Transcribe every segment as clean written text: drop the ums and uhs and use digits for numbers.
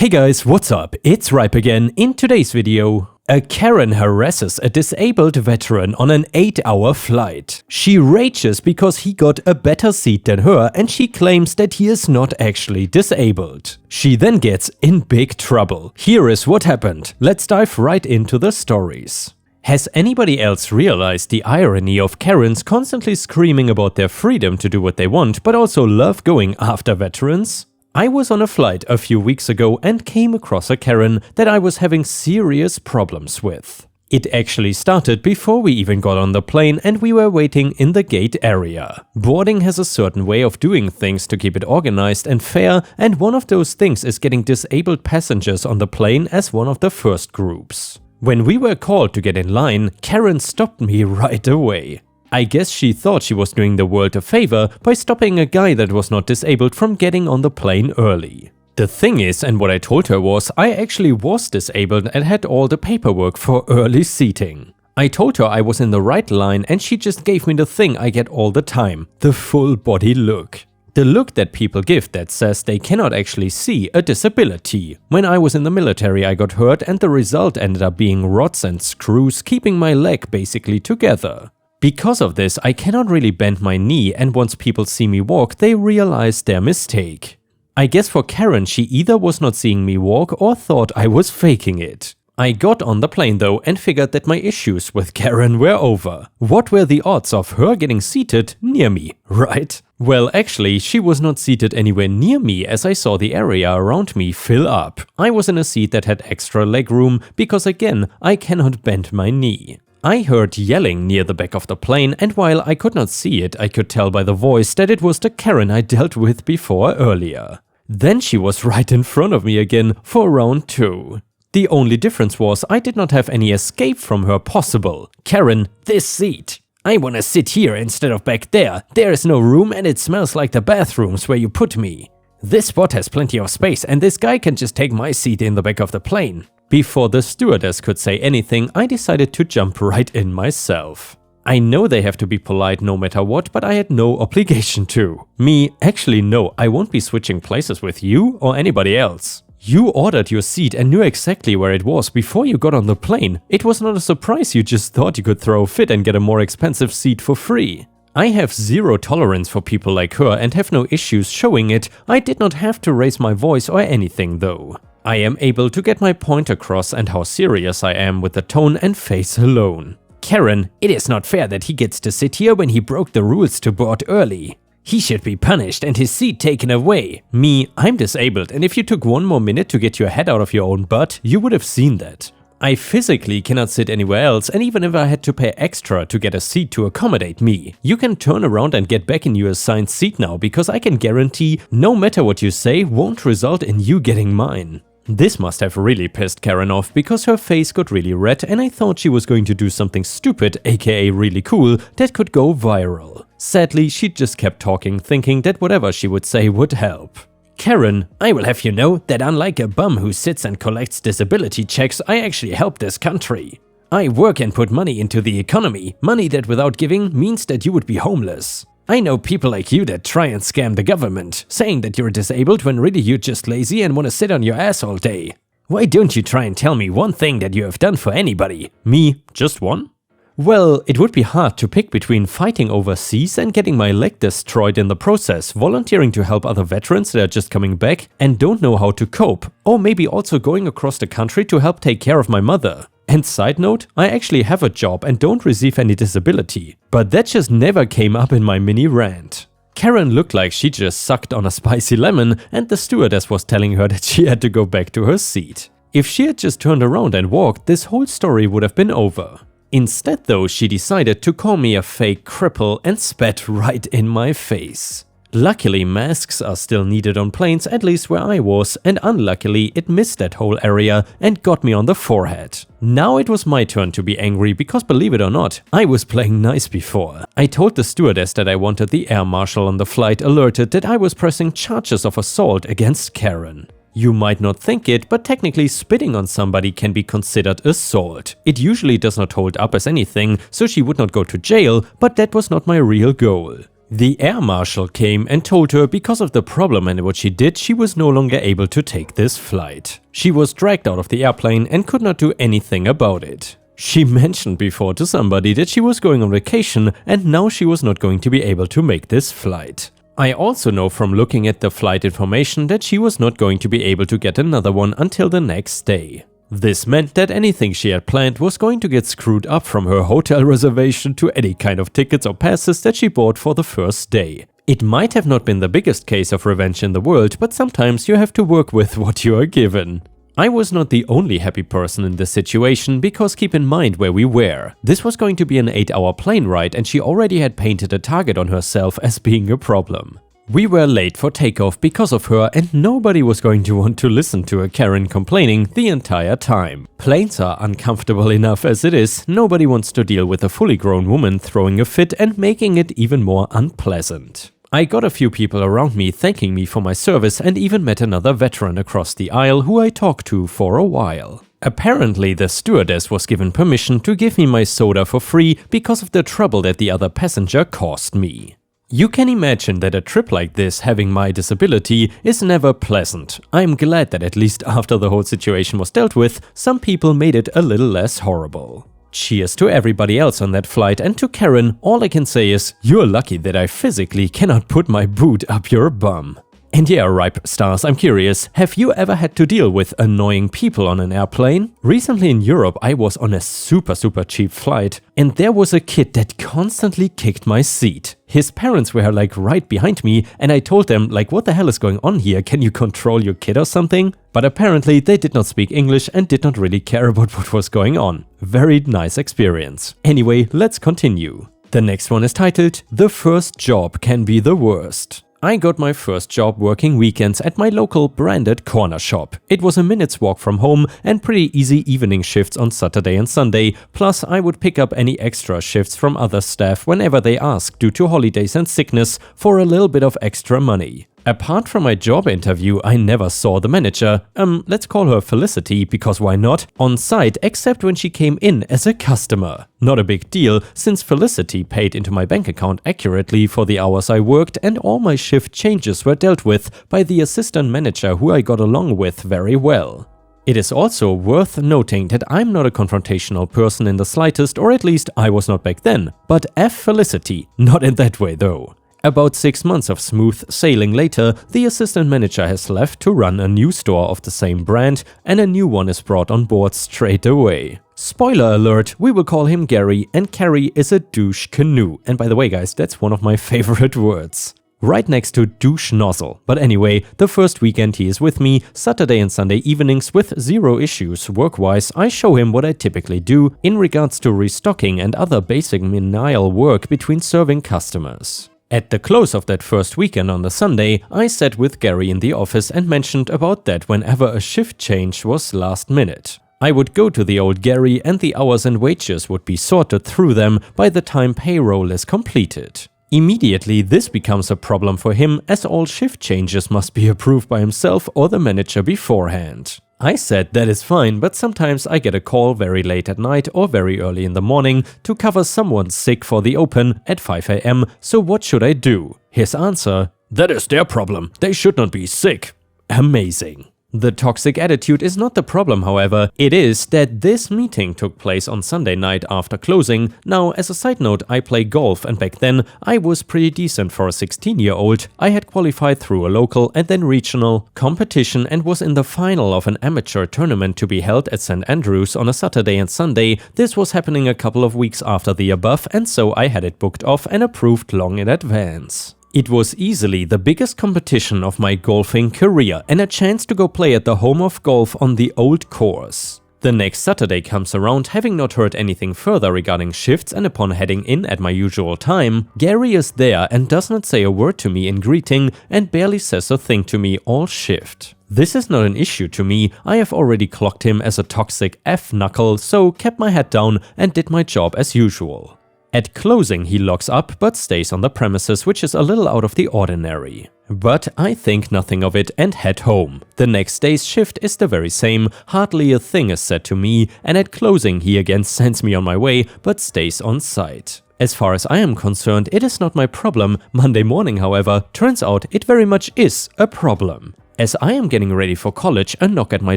Hey guys, what's up? It's Ripe again. In today's video, a Karen harasses a disabled veteran on an 8-hour flight. She rages because he got a better seat than her and she claims that he is not actually disabled. She then gets in big trouble. Here is what happened. Let's dive right into the stories. Has anybody else realized the irony of Karens constantly screaming about their freedom to do what they want, but also love going after veterans? I was on a flight a few weeks ago and came across a Karen that I was having serious problems with. It actually started before we even got on the plane and we were waiting in the gate area. Boarding has a certain way of doing things to keep it organized and fair, and one of those things is getting disabled passengers on the plane as one of the first groups. When we were called to get in line, Karen stopped me right away. I guess she thought she was doing the world a favor by stopping a guy that was not disabled from getting on the plane early. The thing is, and what I told her was, I actually was disabled and had all the paperwork for early seating. I told her I was in the right line and she just gave me the thing I get all the time, the full body look. The look that people give that says they cannot actually see a disability. When I was in the military I got hurt and the result ended up being rods and screws keeping my leg basically together. Because of this, I cannot really bend my knee, and once people see me walk, they realize their mistake. I guess for Karen, she either was not seeing me walk or thought I was faking it. I got on the plane though and figured that my issues with Karen were over. What were the odds of her getting seated near me, right? Well, actually, she was not seated anywhere near me as I saw the area around me fill up. I was in a seat that had extra legroom because again, I cannot bend my knee. I heard yelling near the back of the plane, and while I could not see it, I could tell by the voice that it was the Karen I dealt with before earlier. Then she was right in front of me again for round 2. The only difference was I did not have any escape from her possible. Karen, this seat. I wanna sit here instead of back there. There is no room and it smells like the bathrooms where you put me. This spot has plenty of space and this guy can just take my seat in the back of the plane. Before the stewardess could say anything, I decided to jump right in myself. I know they have to be polite no matter what, but I had no obligation to. Me, actually no, I won't be switching places with you or anybody else. You ordered your seat and knew exactly where it was before you got on the plane. It was not a surprise you just thought you could throw a fit and get a more expensive seat for free. I have zero tolerance for people like her and have no issues showing it. I did not have to raise my voice or anything though. I am able to get my point across and how serious I am with the tone and face alone. Karen, it is not fair that he gets to sit here when he broke the rules to board early. He should be punished and his seat taken away. Me, I'm disabled and if you took one more minute to get your head out of your own butt, you would have seen that. I physically cannot sit anywhere else, and even if I had to pay extra to get a seat to accommodate me, you can turn around and get back in your assigned seat now because I can guarantee no matter what you say won't result in you getting mine. This must have really pissed Karen off because her face got really red and I thought she was going to do something stupid, aka really cool, that could go viral. Sadly, she just kept talking, thinking that whatever she would say would help. Karen, I will have you know that unlike a bum who sits and collects disability checks, I actually help this country. I work and put money into the economy, money that without giving means that you would be homeless. I know people like you that try and scam the government, saying that you're disabled when really you're just lazy and want to sit on your ass all day. Why don't you try and tell me one thing that you have done for anybody? Me, just one? Well, it would be hard to pick between fighting overseas and getting my leg destroyed in the process, volunteering to help other veterans that are just coming back and don't know how to cope, or maybe also going across the country to help take care of my mother. And side note, I actually have a job and don't receive any disability, but that just never came up in my mini rant. Karen looked like she just sucked on a spicy lemon and the stewardess was telling her that she had to go back to her seat. If she had just turned around and walked, this whole story would have been over. Instead though, she decided to call me a fake cripple and spat right in my face. Luckily, masks are still needed on planes, at least where I was, and unluckily it missed that whole area and got me on the forehead. Now it was my turn to be angry because believe it or not, I was playing nice before. I told the stewardess that I wanted the air marshal on the flight alerted that I was pressing charges of assault against Karen. You might not think it, but technically spitting on somebody can be considered assault. It usually does not hold up as anything, so she would not go to jail, but that was not my real goal. The air marshal came and told her because of the problem and what she did, she was no longer able to take this flight. She was dragged out of the airplane and could not do anything about it. She mentioned before to somebody that she was going on vacation and now she was not going to be able to make this flight. I also know from looking at the flight information that she was not going to be able to get another one until the next day. This meant that anything she had planned was going to get screwed up, from her hotel reservation to any kind of tickets or passes that she bought for the first day. It might have not been the biggest case of revenge in the world, but sometimes you have to work with what you are given. I was not the only happy person in this situation, because keep in mind where we were. This was going to be an 8-hour plane ride and she already had painted a target on herself as being a problem. We were late for takeoff because of her and nobody was going to want to listen to a Karen complaining the entire time. Planes are uncomfortable enough as it is, nobody wants to deal with a fully grown woman throwing a fit and making it even more unpleasant. I got a few people around me thanking me for my service and even met another veteran across the aisle who I talked to for a while. Apparently the stewardess was given permission to give me my soda for free because of the trouble that the other passenger caused me. You can imagine that a trip like this, having my disability, is never pleasant. I'm glad that at least after the whole situation was dealt with, some people made it a little less horrible. Cheers to everybody else on that flight, and to Karen, all I can say is, you're lucky that I physically cannot put my boot up your bum. And yeah, Ripe Stars, I'm curious, have you ever had to deal with annoying people on an airplane? Recently in Europe I was on a super cheap flight and there was a kid that constantly kicked my seat. His parents were like right behind me and I told them like, what the hell is going on here, can you control your kid or something? But apparently they did not speak English and did not really care about what was going on. Very nice experience. Anyway, let's continue. The next one is titled, The First Job Can Be the Worst. I got my first job working weekends at my local branded corner shop. It was a minute's walk from home and pretty easy evening shifts on Saturday and Sunday, plus I would pick up any extra shifts from other staff whenever they asked due to holidays and sickness for a little bit of extra money. Apart from my job interview, I never saw the manager, let's call her Felicity because why not, on site except when she came in as a customer. Not a big deal, since Felicity paid into my bank account accurately for the hours I worked and all my shift changes were dealt with by the assistant manager who I got along with very well. It is also worth noting that I'm not a confrontational person in the slightest, or at least I was not back then, but F Felicity, not in that way though. About 6 months of smooth sailing later, the assistant manager has left to run a new store of the same brand and a new one is brought on board straight away. Spoiler alert, we will call him Gary, and Carrie is a douche canoe. And by the way guys, that's one of my favorite words. Right next to douche nozzle. But anyway, the first weekend he is with me, Saturday and Sunday evenings with zero issues work-wise, I show him what I typically do in regards to restocking and other basic menial work between serving customers. At the close of that first weekend on the Sunday, I sat with Gary in the office and mentioned about that whenever a shift change was last minute. I would go to the old Gary and the hours and wages would be sorted through them by the time payroll is completed. Immediately this becomes a problem for him as all shift changes must be approved by himself or the manager beforehand. I said that is fine, but sometimes I get a call very late at night or very early in the morning to cover someone sick for the open at 5 AM, so what should I do? His answer, that is their problem, they should not be sick. Amazing. The toxic attitude is not the problem, however. It is that this meeting took place on Sunday night after closing. Now, as a side note, I play golf and back then I was pretty decent for a 16-year-old. I had qualified through a local and then regional competition and was in the final of an amateur tournament to be held at St. Andrews on a Saturday and Sunday. This was happening a couple of weeks after the above, and so I had it booked off and approved long in advance. It was easily the biggest competition of my golfing career and a chance to go play at the home of golf on the old course. The next Saturday comes around, having not heard anything further regarding shifts, and upon heading in at my usual time, Gary is there and does not say a word to me in greeting and barely says a thing to me all shift. This is not an issue to me, I have already clocked him as a toxic F-knuckle, so kept my head down and did my job as usual. At closing he locks up but stays on the premises, which is a little out of the ordinary. But I think nothing of it and head home. The next day's shift is the very same, hardly a thing is said to me, and at closing he again sends me on my way but stays on site. As far as I am concerned, it is not my problem. Monday morning, however, turns out it very much is a problem. As I am getting ready for college, a knock at my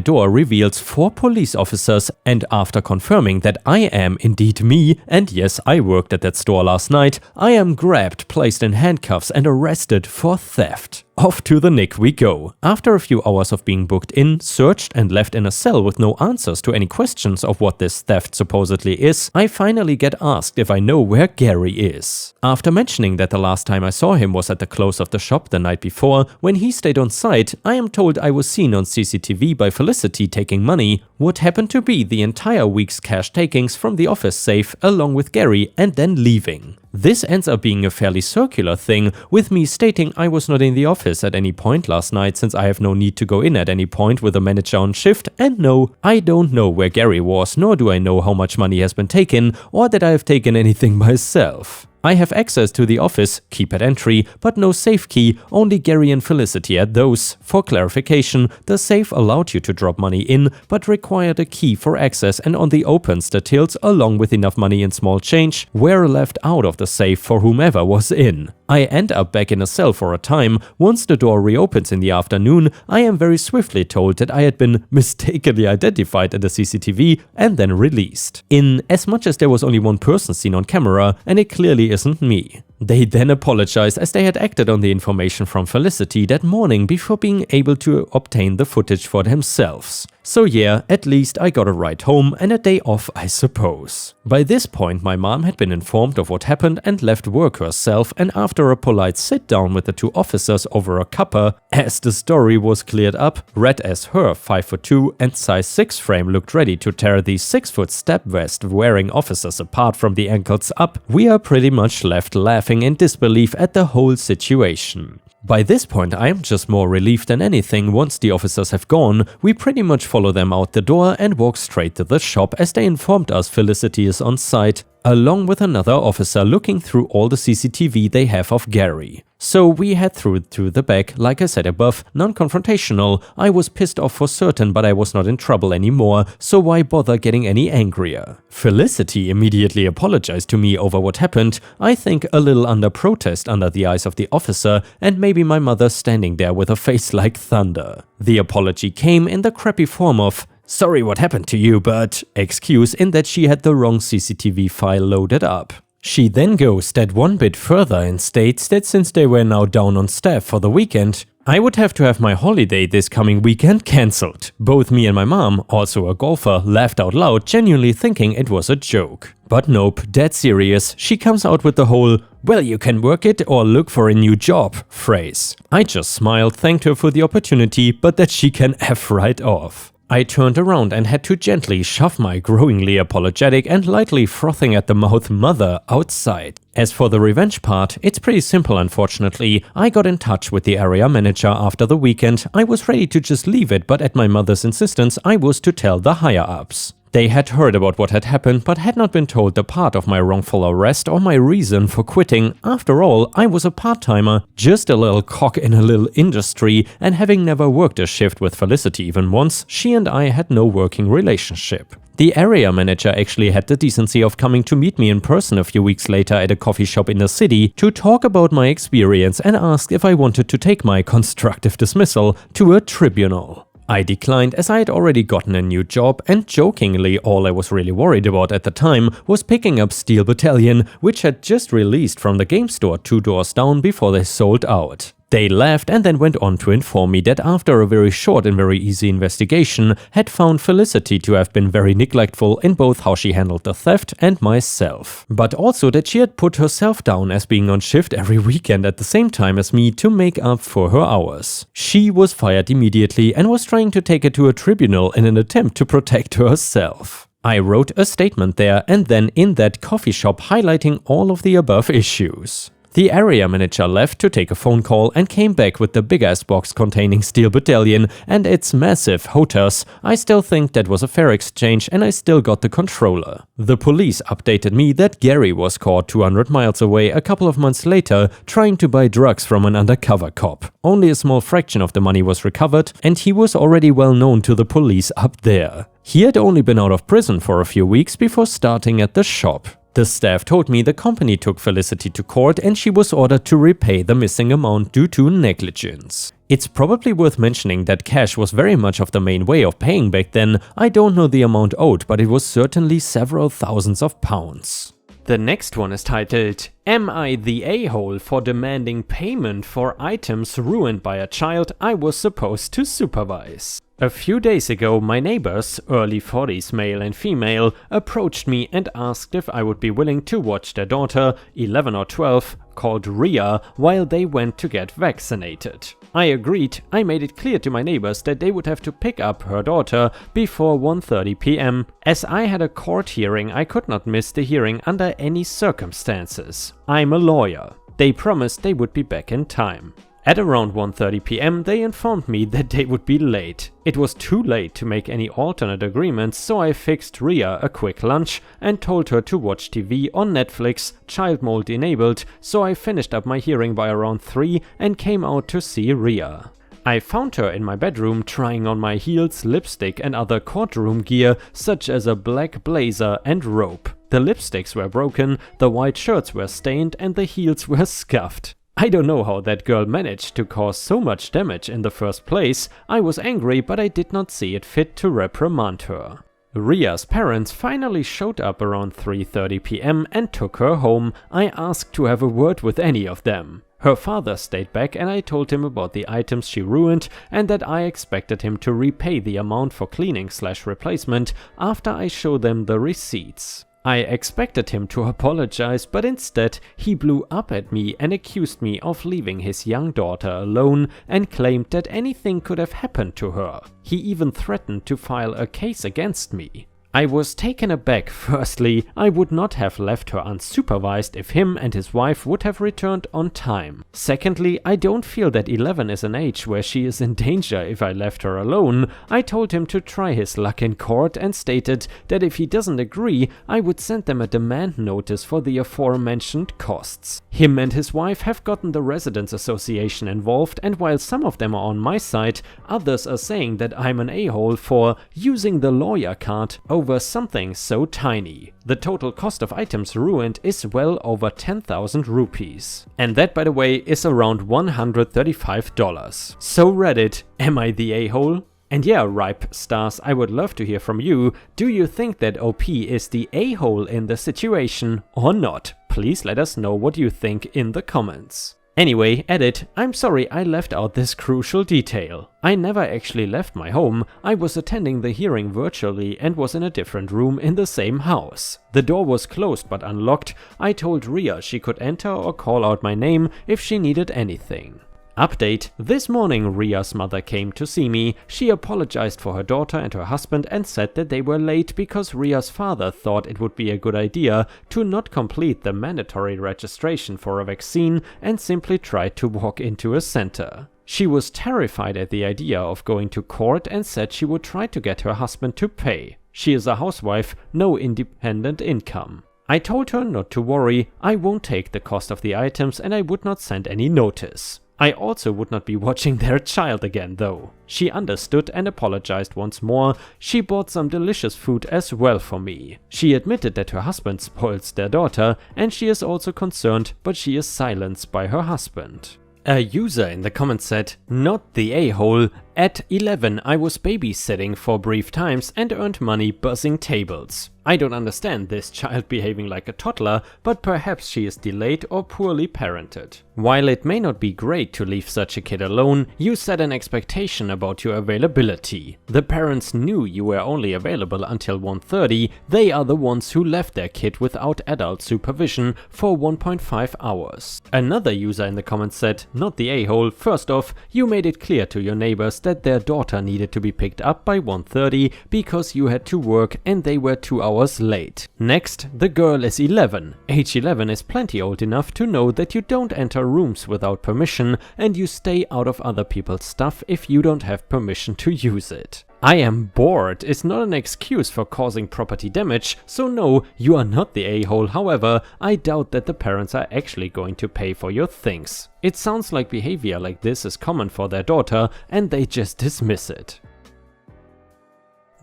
door reveals 4 police officers, and after confirming that I am indeed me, and yes, I worked at that store last night, I am grabbed, placed in handcuffs and arrested for theft. Off to the NIC we go. After a few hours of being booked in, searched and left in a cell with no answers to any questions of what this theft supposedly is, I finally get asked if I know where Gary is. After mentioning that the last time I saw him was at the close of the shop the night before, when he stayed on site, I am told I was seen on CCTV by Felicity taking money, what happened to be the entire week's cash takings from the office safe along with Gary, and then leaving. This ends up being a fairly circular thing, with me stating I was not in the office at any point last night since I have no need to go in at any point with a manager on shift, and no, I don't know where Gary was, nor do I know how much money has been taken, or that I have taken anything myself. I have access to the office, keypad entry, but no safe key, only Gary and Felicity had those. For clarification, the safe allowed you to drop money in, but required a key for access, and on the opens the tills along with enough money in small change were left out of the safe for whomever was in. I end up back in a cell for a time. Once the door reopens in the afternoon, I am very swiftly told that I had been mistakenly identified at the CCTV and then released. In as much as there was only one person seen on camera, and it clearly isn't me. They then apologized as they had acted on the information from Felicity that morning before being able to obtain the footage for themselves. So yeah, at least I got a ride home and a day off, I suppose. By this point, my mom had been informed of what happened and left work herself, and after a polite sit down with the 2 officers over a cuppa, as the story was cleared up, read as her 5'2" and size 6 frame looked ready to tear the 6-foot step vest wearing officers apart from the ankles up, we are pretty much left laughing in disbelief at the whole situation. By this point, I am just more relieved than anything. Once the officers have gone, we pretty much follow them out the door and walk straight to the shop as they informed us Felicity is on site, along with another officer looking through all the CCTV they have of Gary. So we head through to the back, like I said above, non-confrontational. I was pissed off for certain, but I was not in trouble anymore, so why bother getting any angrier? Felicity immediately apologized to me over what happened, I think a little under protest under the eyes of the officer, and maybe my mother standing there with a face like thunder. The apology came in the crappy form of, "Sorry what happened to you, but," excuse in that she had the wrong CCTV file loaded up. She then goes that one bit further and states that since they were now down on staff for the weekend, I would have to have my holiday this coming weekend cancelled. Both me and my mom, also a golfer, laughed out loud, genuinely thinking it was a joke. But nope, dead serious, she comes out with the whole, "Well, you can work it or look for a new job" phrase. I just smiled, thanked her for the opportunity, but that she can F right off. I turned around and had to gently shove my growingly apologetic and lightly frothing at the mouth mother outside. As for the revenge part, it's pretty simple unfortunately. I got in touch with the area manager after the weekend. I was ready to just leave it, but at my mother's insistence I was to tell the higher-ups. They had heard about what had happened, but had not been told the part of my wrongful arrest or my reason for quitting. After all, I was a part-timer, just a little cock in a little industry, and having never worked a shift with Felicity even once, she and I had no working relationship. The area manager actually had the decency of coming to meet me in person a few weeks later at a coffee shop in the city to talk about my experience and ask if I wanted to take my constructive dismissal to a tribunal. I declined as I had already gotten a new job, and jokingly all I was really worried about at the time was picking up Steel Battalion, which had just released from the game store 2 doors down before they sold out. They laughed and then went on to inform me that after a very short and very easy investigation, had found Felicity to have been very neglectful in both how she handled the theft and myself. But also that she had put herself down as being on shift every weekend at the same time as me to make up for her hours. She was fired immediately and was trying to take it to a tribunal in an attempt to protect herself. I wrote a statement there and then in that coffee shop highlighting all of the above issues. The area manager left to take a phone call and came back with the big-ass box containing Steel Battalion and its massive HOTAS. I still think that was a fair exchange and I still got the controller. The police updated me that Gary was caught 200 miles away a couple of months later trying to buy drugs from an undercover cop. Only a small fraction of the money was recovered and he was already well known to the police up there. He had only been out of prison for a few weeks before starting at the shop. The staff told me the company took Felicity to court and she was ordered to repay the missing amount due to negligence. It's probably worth mentioning that cash was very much of the main way of paying back then. I don't know the amount owed, but it was certainly several thousands of pounds. The next one is titled, "Am I the a-hole for demanding payment for items ruined by a child I was supposed to supervise?" A few days ago, my neighbors, early 40s male and female, approached me and asked if I would be willing to watch their daughter, 11 or 12, called Ria, while they went to get vaccinated. I agreed. I made it clear to my neighbors that they would have to pick up her daughter before 1:30 p.m. As I had a court hearing, I could not miss the hearing under any circumstances. I'm a lawyer. They promised they would be back in time. At around 1:30 p.m. they informed me that they would be late. It was too late to make any alternate agreements, so I fixed Ria a quick lunch and told her to watch TV on Netflix, child mode enabled, so I finished up my hearing by around 3 and came out to see Ria. I found her in my bedroom trying on my heels, lipstick and other courtroom gear such as a black blazer and robe. The lipsticks were broken, the white shirts were stained and the heels were scuffed. I don't know how that girl managed to cause so much damage in the first place. I was angry, but I did not see it fit to reprimand her. Ria's parents finally showed up around 3:30 p.m. and took her home. I asked to have a word with any of them. Her father stayed back and I told him about the items she ruined and that I expected him to repay the amount for cleaning/replacement after I showed them the receipts. I expected him to apologize, but instead he blew up at me and accused me of leaving his young daughter alone and claimed that anything could have happened to her. He even threatened to file a case against me. I was taken aback. Firstly, I would not have left her unsupervised if him and his wife would have returned on time. Secondly, I don't feel that 11 is an age where she is in danger if I left her alone. I told him to try his luck in court and stated that if he doesn't agree, I would send them a demand notice for the aforementioned costs. Him and his wife have gotten the Residents Association involved, and while some of them are on my side, others are saying that I'm an a-hole for using the lawyer card over something so tiny. The total cost of items ruined is well over 10,000 rupees. And that, by the way, is around $135. So Reddit, am I the a-hole? And yeah, Ripe Stars, I would love to hear from you. Do you think that OP is the a-hole in the situation or not? Please let us know what you think in the comments. Anyway, edit, I'm sorry I left out this crucial detail. I never actually left my home. I was attending the hearing virtually and was in a different room in the same house. The door was closed but unlocked. I told Ria she could enter or call out my name if she needed anything. Update: this morning Ria's mother came to see me. She apologized for her daughter and her husband and said that they were late because Ria's father thought it would be a good idea to not complete the mandatory registration for a vaccine and simply tried to walk into a center. She was terrified at the idea of going to court and said she would try to get her husband to pay. She is a housewife, no independent income. I told her not to worry, I won't take the cost of the items and I would not send any notice. I also would not be watching their child again though. She understood and apologized once more. She bought some delicious food as well for me. She admitted that her husband spoils their daughter and she is also concerned, but she is silenced by her husband. A user in the comments said, not the a-hole. At 11 I was babysitting for brief times and earned money buzzing tables. I don't understand this child behaving like a toddler, but perhaps she is delayed or poorly parented. While it may not be great to leave such a kid alone, you set an expectation about your availability. The parents knew you were only available until 1:30, they are the ones who left their kid without adult supervision for 1.5 hours. Another user in the comments said, not the a-hole, first off, you made it clear to your neighbors that their daughter needed to be picked up by 1:30 because you had to work and they were 2 hours late. Next, the girl is 11. Age 11 is plenty old enough to know that you don't enter rooms without permission and you stay out of other people's stuff if you don't have permission to use it. I am bored is not an excuse for causing property damage, so no, you are not the a-hole. However, I doubt that the parents are actually going to pay for your things. It sounds like behavior like this is common for their daughter and they just dismiss it.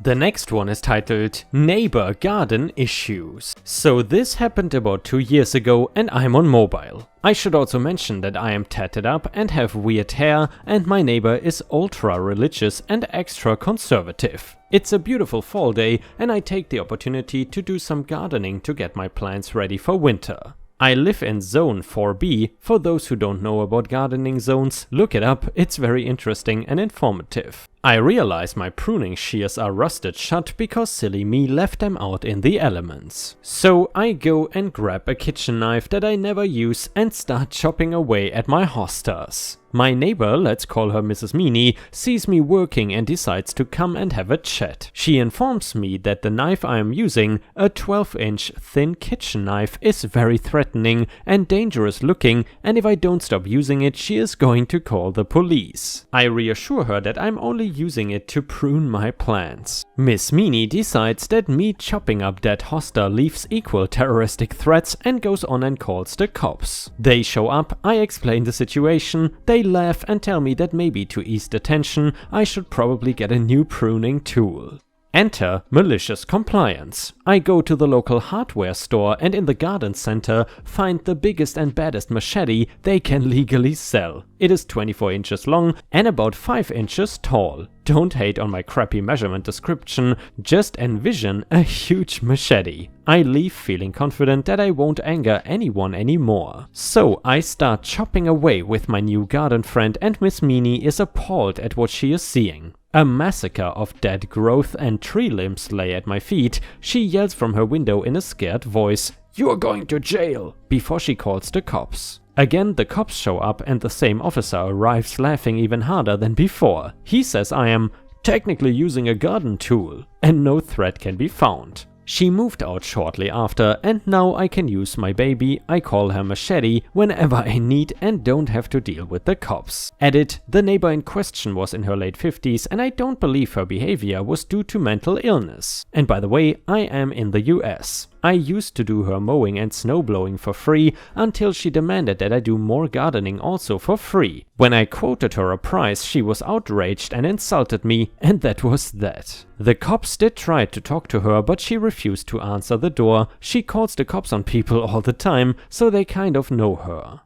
The next one is titled Neighbor Garden Issues. So this happened about 2 years ago and I'm on mobile. I should also mention that I am tatted up and have weird hair, and my neighbor is ultra religious and extra conservative. It's a beautiful fall day and I take the opportunity to do some gardening to get my plants ready for winter. I live in Zone 4B. For those who don't know about gardening zones, look it up, it's very interesting and informative. I realize my pruning shears are rusted shut because silly me left them out in the elements. So I go and grab a kitchen knife that I never use and start chopping away at my hostas. My neighbor, let's call her Mrs. Meanie, sees me working and decides to come and have a chat. She informs me that the knife I am using, a 12-inch thin kitchen knife, is very threatening and dangerous looking, and if I don't stop using it, she is going to call the police. I reassure her that I'm only using it to prune my plants. Miss Meanie decides that me chopping up that hosta leaves equal terroristic threats and goes on and calls the cops. They show up, I explain the situation, they laugh and tell me that maybe to ease the tension, I should probably get a new pruning tool. Enter Malicious Compliance. I go to the local hardware store and in the garden center find the biggest and baddest machete they can legally sell. It is 24 inches long and about 5 inches tall. Don't hate on my crappy measurement description, just envision a huge machete. I leave feeling confident that I won't anger anyone anymore. So I start chopping away with my new garden friend and Miss Meanie is appalled at what she is seeing. A massacre of dead growth and tree limbs lay at my feet. She yells from her window in a scared voice, "You're going to jail!" before she calls the cops. Again, the cops show up and the same officer arrives laughing even harder than before. He says I am technically using a garden tool and no threat can be found. She moved out shortly after and now I can use my baby, I call her Machete, whenever I need and don't have to deal with the cops. Edit, the neighbor in question was in her late 50s and I don't believe her behavior was due to mental illness. And by the way, I am in the US. I used to do her mowing and snowblowing for free until she demanded that I do more gardening also for free. When I quoted her a price, she was outraged and insulted me, and that was that. The cops did try to talk to her, but she refused to answer the door. She calls the cops on people all the time, so they kind of know her.